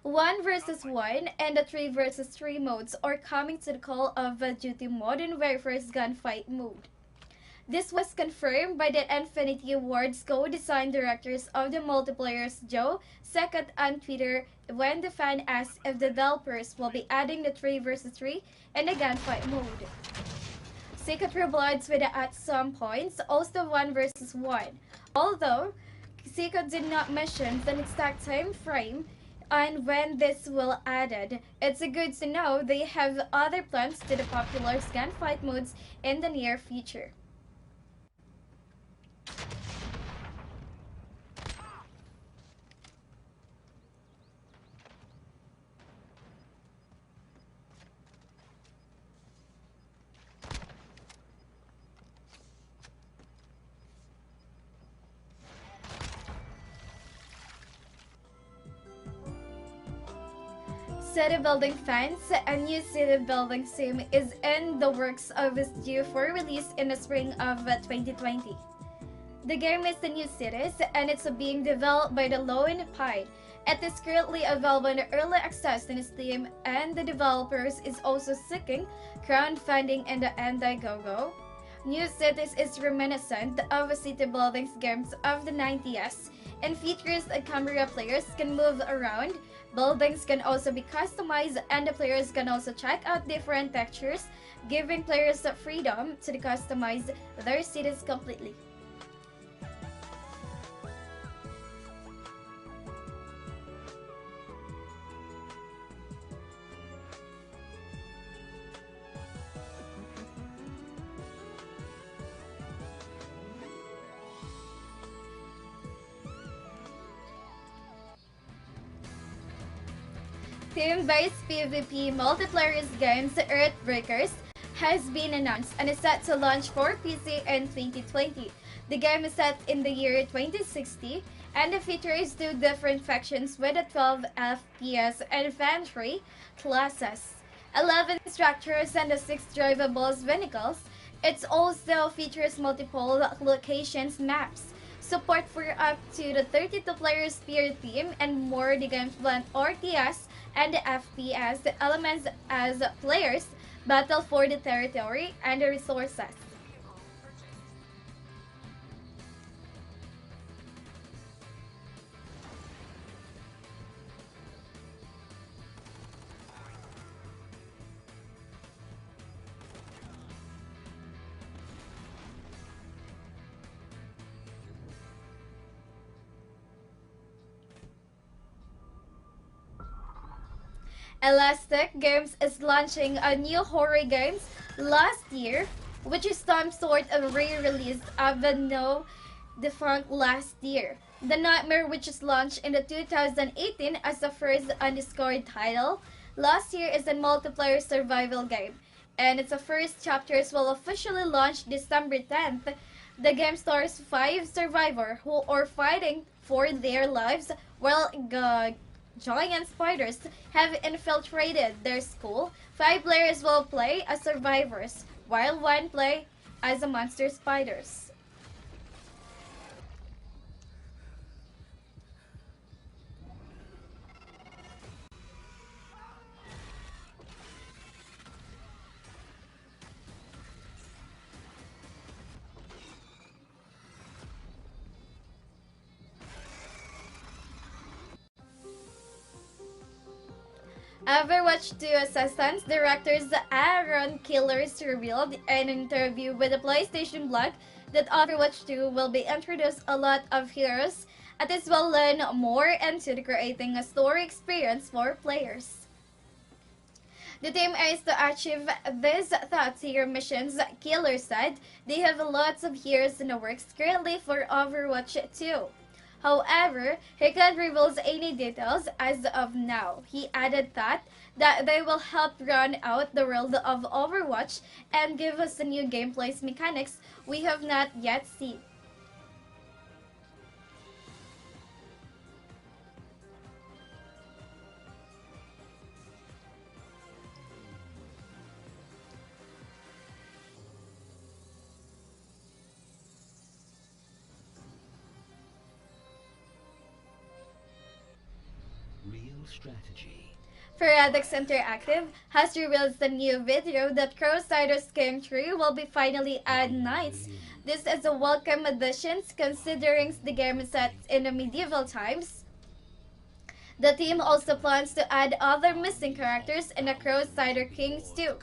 1 versus 1 and the 3 versus 3 modes are coming to the Call of Duty Modern Warfare's Gunfight mode. This was confirmed by the Infinity Ward's co-design directors of the multiplayers Joe Second on Twitter when the fan asked if the developers will be adding the 3 versus 3 and the gunfight mode. Secret replied with at some points also 1 versus 1, although Secret did not mention the exact time frame and when this will added. It's good to know they have other plans to the popular gunfight modes in the near future. City building fans, a new city building sim is in the works of is due for release in the spring of 2020. The game is the new cities and it's being developed by the Lone Pine. It is currently available in early access in Steam and the developers is also seeking crowdfunding in the Indiegogo. New Cities is reminiscent of city buildings games of the 90s and features a camera players can move around. Buildings can also be customized and the players can also check out different textures, giving players the freedom to customize their cities completely. Team-based PvP multiplayer games Earthbreakers has been announced and is set to launch for PC in 2020. The game is set in the year 2060 and it features 2 different factions with a 12 FPS infantry classes, 11 structures and 6 drivable vehicles. It also features multiple locations maps, support for up to the 32 players per team, and more. The game's blend RTS and the FPS elements as players battle for the territory and the resources. Elastic Games is launching a new horror games last year, which is some sort of re-release of the No Defunct last year. The Nightmare, which is launched in the 2018 as the first undiscovered title, last year is a multiplayer survival game, and its first chapters will officially launch December 10th. The game stars 5 survivors who are fighting for their lives while giant spiders have infiltrated their school. 5 players will play as survivors, while 1 play as a monster spiders. Overwatch 2 Assistance Directors Aaron Killers revealed in an interview with the PlayStation blog that Overwatch 2 will be introduced a lot of heroes and it will learn more into creating a story experience for players. The team aims to achieve these top-tier missions. Killer said they have lots of heroes in the works currently for Overwatch 2. However, he can't reveal any details as of now. He added that they will help run out the world of Overwatch and give us the new gameplay mechanics we have not yet seen. Real Paradox Interactive has revealed the new video that Crusader's Game 3 will be finally add knights. This is a welcome addition considering the game is set in the medieval times. The team also plans to add other missing characters in the Crusader Kings 2.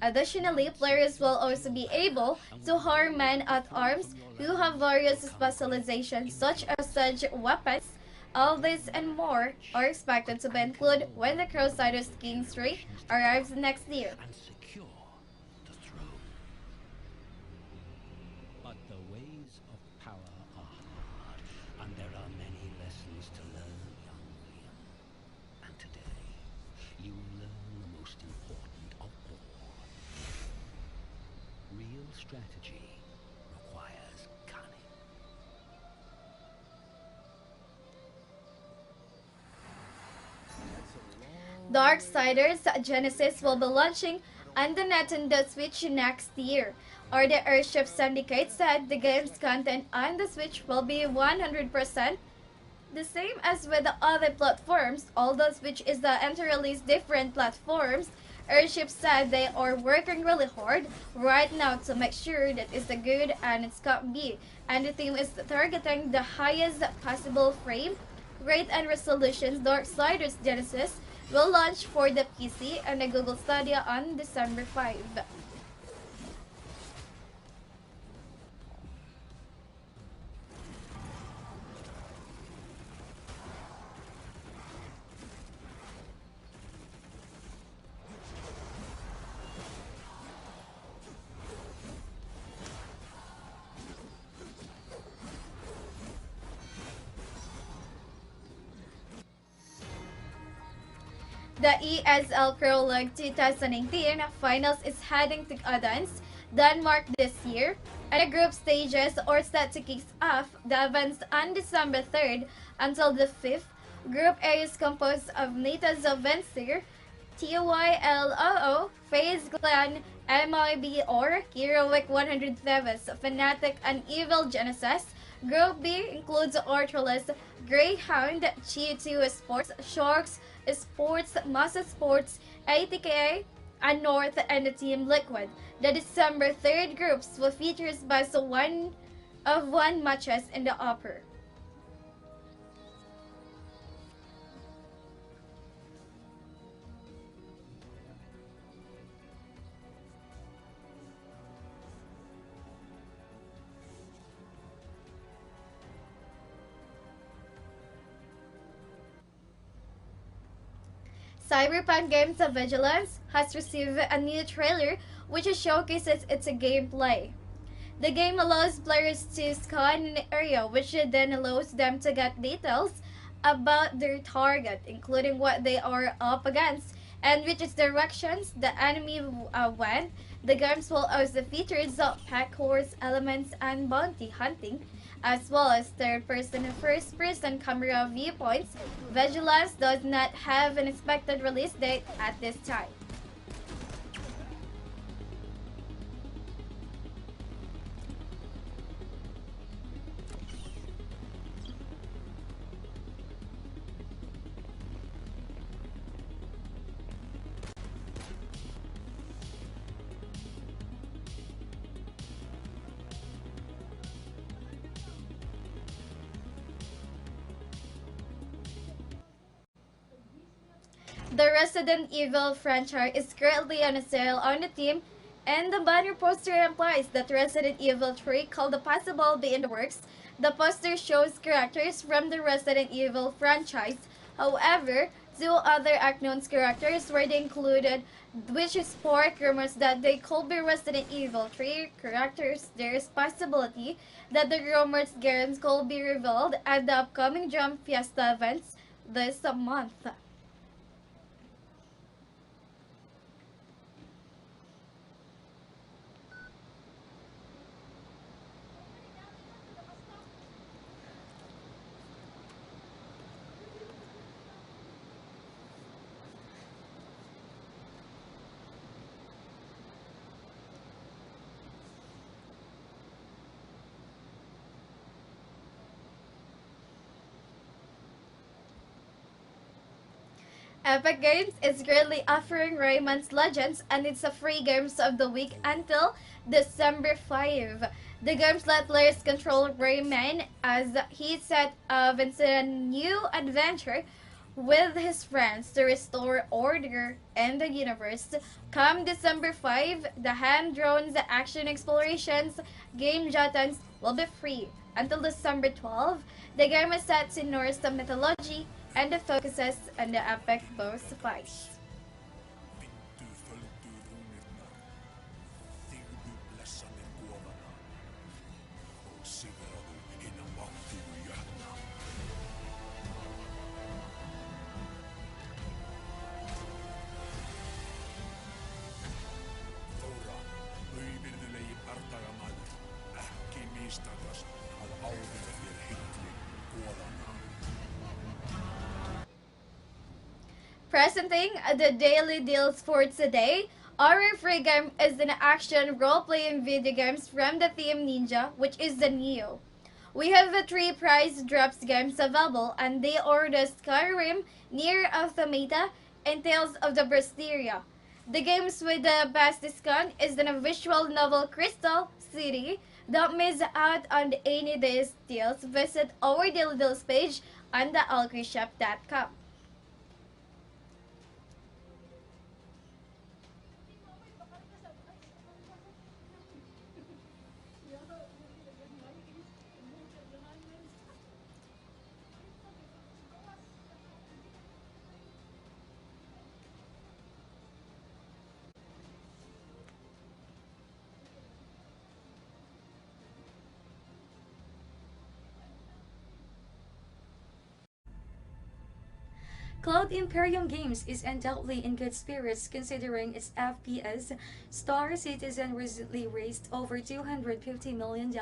Additionally, players will also be able to hire men-at-arms who have various specializations such as siege weapons. All this and more are expected to be included when the Crusaders Kings 3 arrives next year. Darksiders Genesis will be launching on the Nintendo Switch next year. Or the Earthship Syndicate said the game's content on the Switch will be 100% the same as with the other platforms, although Switch is the interrelease different platforms. Earthship said they are working really hard right now to make sure that it's a good and it's can be, and the team is targeting the highest possible frame rate and resolutions. Darksiders Genesis will launch for the PC and the Google Stadia on December 5. The ESL Pro League 2019 finals is heading to Odense, Denmark this year, and the group stages are set to kick off the events on December 3rd until the 5th. Group A is composed of Nita Zovenser, TYLOO, FaZe Clan, MIB or Heroic 100 Thieves, Fnatic, and Evil Genesis. Group B includes Ortholis, Greyhound, Chi2 Sports, Sharks Sports, Massa Sports, ATKA, and North, and the Team Liquid. The December 3rd groups will feature best one matches in the upper. Cyberpunk games of Vigilance has received a new trailer which showcases its gameplay. The game allows players to scan an area which then allows them to get details about their target, including what they are up against and which directions the enemy went. The games will also feature parkour elements and bounty hunting, as well as third-person and first-person camera viewpoints. Vigilance does not have an expected release date at this time. The Resident Evil franchise is currently on a sale on the Steam, and the banner poster implies that Resident Evil 3 could possibly be in the works. The poster shows characters from the Resident Evil franchise. However, two other unknown characters were included, which sparked rumors that they could be Resident Evil 3 characters. There is possibility that the rumors games could be revealed at the upcoming Jump Fiesta events this month. Epic Games is currently offering Rayman's Legends and it's a free games of the week until December 5. The games let players control Rayman as he set off into a new adventure with his friends to restore order in the universe. Come December 5, the hand-drawn action explorations game Jotuns will be free. Until December 12, the game is set in Norse mythology and it focuses on the epic boss fights. Presenting the daily deals for today, our free game is an action role-playing video games from the Team Ninja, which is the Neo. We have the three price drops games available and they are the Skyrim, Nier Automata, and Tales of the Berseria. The games with the best discount is the visual novel Crystal City. Don't miss out on any of these deals. Visit our daily deals page on the ALLKEYSHOP.com. Cloud Imperium Games is undoubtedly in good spirits considering its FPS. Star Citizen recently raised over $250 million.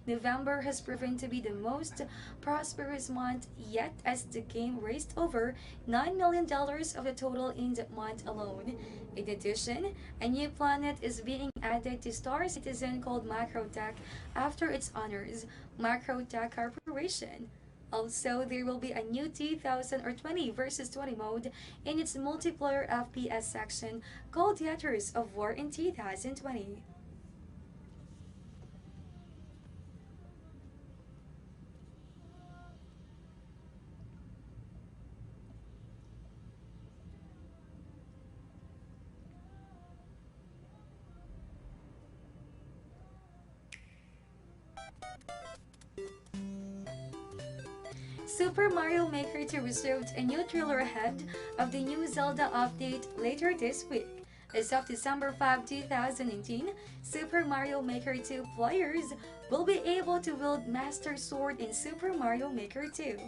November has proven to be the most prosperous month yet as the game raised over $9 million of the total in that month alone. In addition, a new planet is being added to Star Citizen called Macrotech after its owners, Macrotech Corporation. Also, there will be a new 2000 or 20 versus 20 mode in its multiplayer FPS section called Theaters of War in 2020. Super Mario Maker 2 reserved a new trailer ahead of the new Zelda update later this week. As of December 5, 2019, Super Mario Maker 2 players will be able to wield Master Sword in Super Mario Maker 2.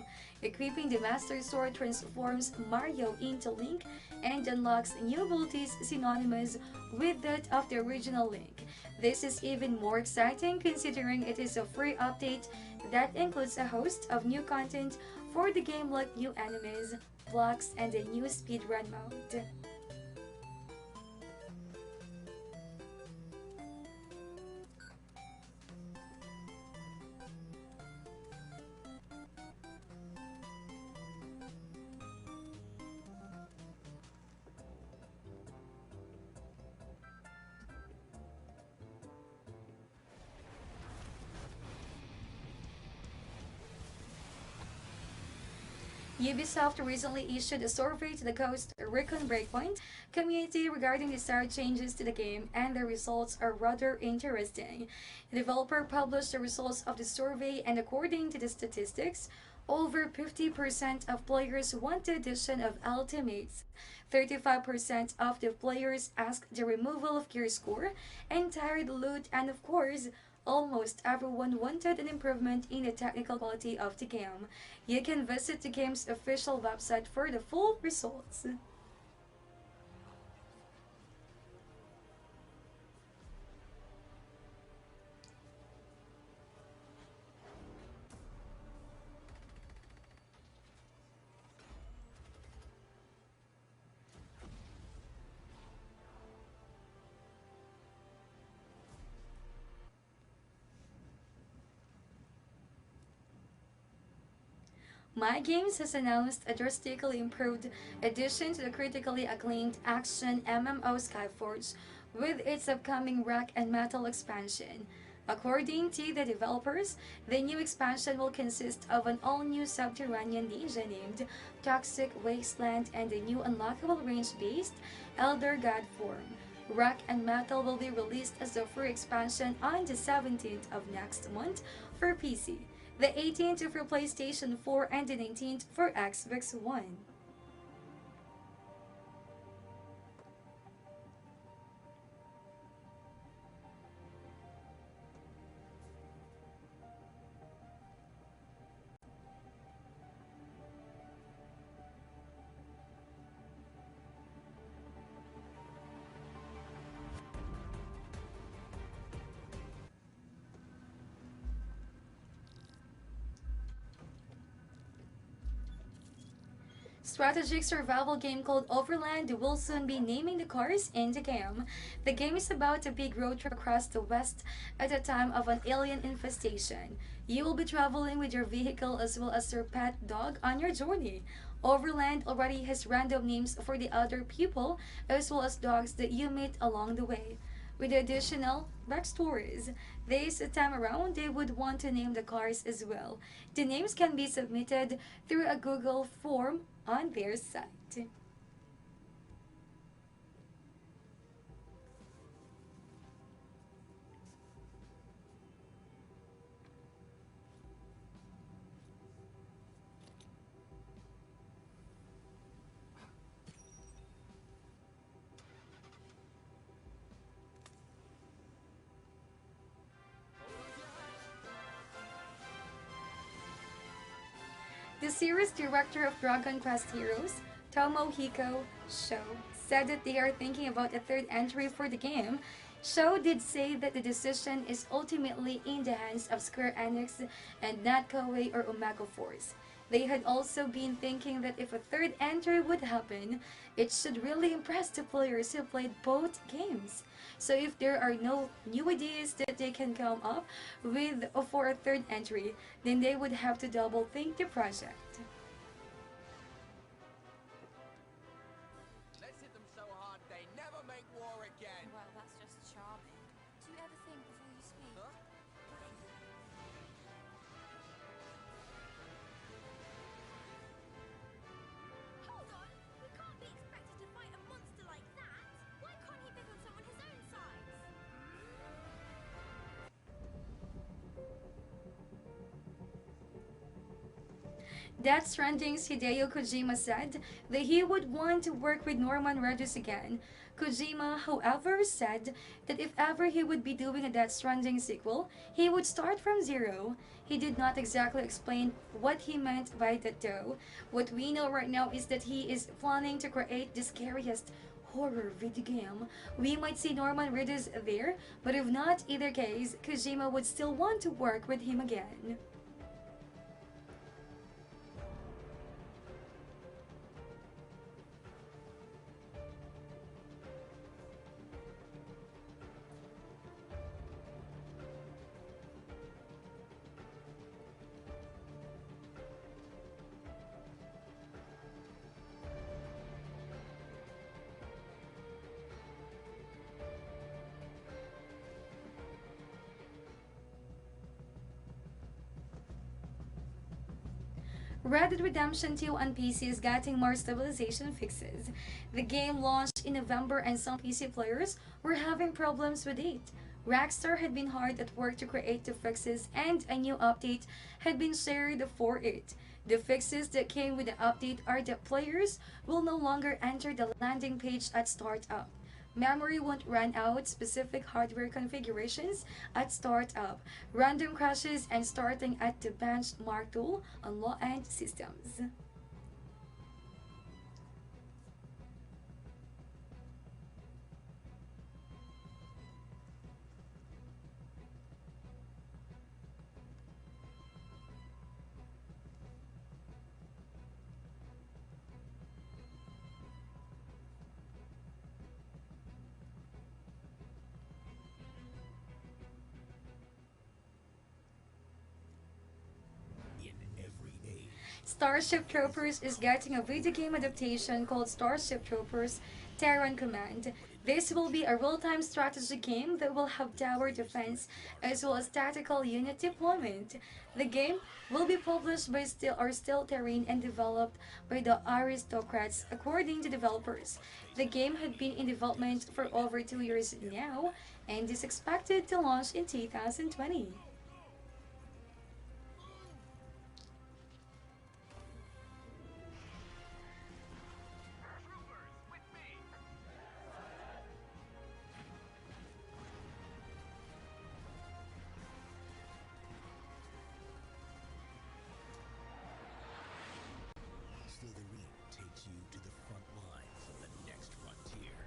Equipping the Master Sword transforms Mario into Link and unlocks new abilities synonymous with that of the original Link. This is even more exciting considering it is a free update that includes a host of new content for the game like new enemies, blocks, and a new speedrun mode. Ubisoft recently issued a survey to the Ghost Recon Breakpoint community regarding desired changes to the game, and the results are rather interesting. The developer published the results of the survey, and according to the statistics, over 50% of players want the addition of Ultimates. 35% of the players asked the removal of gear score and tired loot, and of course, almost everyone wanted an improvement in the technical quality of the game. You can visit the game's official website for the full results. My Games has announced a drastically improved addition to the critically acclaimed action MMO Skyforge with its upcoming Rock and Metal expansion. According to the developers, the new expansion will consist of an all-new subterranean ninja named Toxic Wasteland and a new unlockable range-based Elder God form. Rock and Metal will be released as a free expansion on the 17th of next month for PC, the 18th for PlayStation 4, and the 19th for Xbox One. Strategic survival game called Overland will soon be naming the cars in the game. The game is about a big road trip across the West at a time of an alien infestation. You will be traveling with your vehicle as well as your pet dog on your journey. Overland already has random names for the other people as well as dogs that you meet along the way. With additional backstories, this time around they would want to name the cars as well. The names can be submitted through a Google form on their site. The series director of Dragon Quest Heroes, Tomohiko Sho, said that they are thinking about a third entry for the game. Sho did say that the decision is ultimately in the hands of Square Enix and not Koei or Omega Force. They had also been thinking that if a third entry would happen, it should really impress the players who played both games. So if there are no new ideas that they can come up with for a third entry, then they would have to double think the project. Let's hit them so hard they never make war again. Well, that's just charming. Do you ever think before you speak? Huh? Hold on! We can't be expected to fight a monster like that! Why can't he pick on someone his own size? Death Stranding's Hideo Kojima said that he would want to work with Norman Reedus again. Kojima, however, said that if ever he would be doing a Death Stranding sequel, he would start from zero. He did not exactly explain what he meant by that though. What we know right now is that he is planning to create the scariest horror video game. We might see Norman Reedus there, but if not either case, Kojima would still want to work with him again. Red Dead Redemption 2 on PC is getting more stabilization fixes. The game launched in November and some PC players were having problems with it. Rockstar had been hard at work to create the fixes and a new update had been shared for it. The fixes that came with the update are that players will no longer enter the landing page at startup. Memory won't run out, specific hardware configurations at startup, random crashes, and starting at the benchmark tool on low-end systems. Starship Troopers is getting a video game adaptation called Starship Troopers Terran Command. This will be a real-time strategy game that will have tower defense as well as tactical unit deployment. The game will be published by Still Terran and developed by the Aristocrats, according to developers. The game had been in development for over 2 years now and is expected to launch in 2020. Slytherin takes you to the front lines of the next frontier.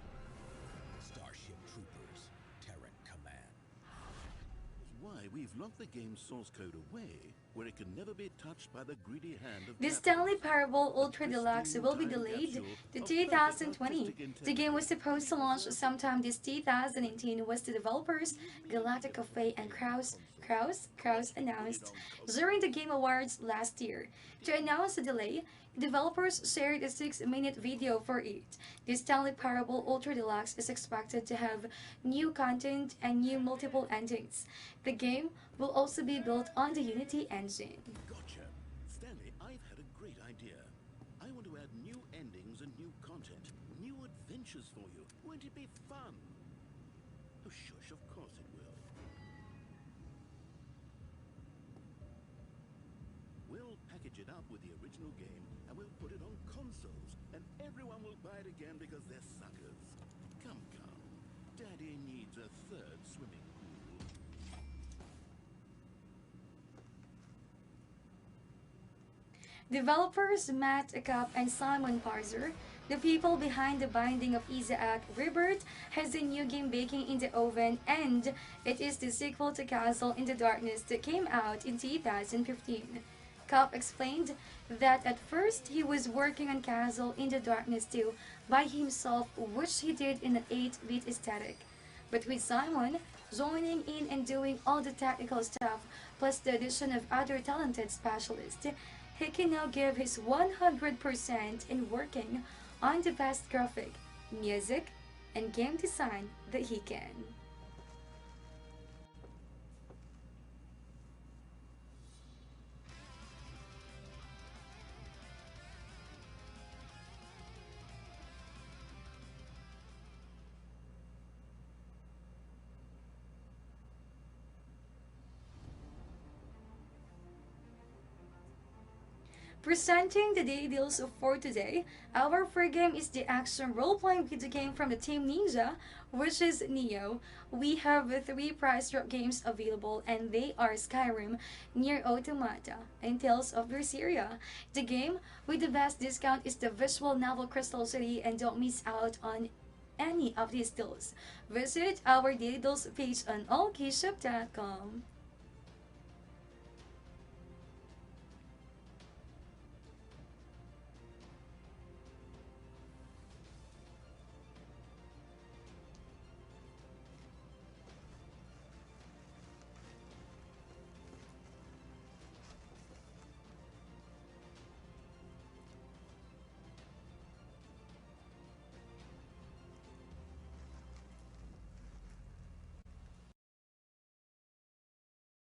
Starship Troopers, Terran Command. Why we've locked the game's source code away, where it can never be touched by the greedy hand of The Capcom. Stanley Parable Ultra Deluxe will be delayed to 2020. The game was supposed to launch sometime this 2018, was the developers Galactic Cafe and Kraus announced during the Game Awards last year. To announce the delay, developers shared a 6-minute video for it. The Stanley Parable Ultra Deluxe is expected to have new content and new multiple endings. The game will also be built on the Unity engine. Gotcha. Stanley, I've had a great idea. I want to add new endings and new content, new adventures for you. Won't it be fun? Oh, shush, of course it will. We'll package it up with the original game and we'll put it on consoles, and everyone will buy it again because they're suckers. Come. Daddy needs a third swimming pool. Developers Matt Akup and Simon Parzer, the people behind the Binding of Isaac Rebirth, has a new game baking in the oven, and it is the sequel to Castle in the Darkness that came out in 2015. Kup explained that at first he was working on Castle in the Darkness 2 by himself, which he did in an 8-bit aesthetic. But with Simon joining in and doing all the technical stuff, plus the addition of other talented specialists, he can now give his 100% in working on the best graphic, music, and game design that he can. Presenting the day deals for today, our free game is the action role-playing video game from the Team Ninja, which is Neo. We have 3 price drop games available, and they are Skyrim, Nier Automata, and Tales of Berseria. The game with the best discount is the visual novel Crystal City, and don't miss out on any of these deals. Visit our daily deals page on ALLKEYSHOP.com.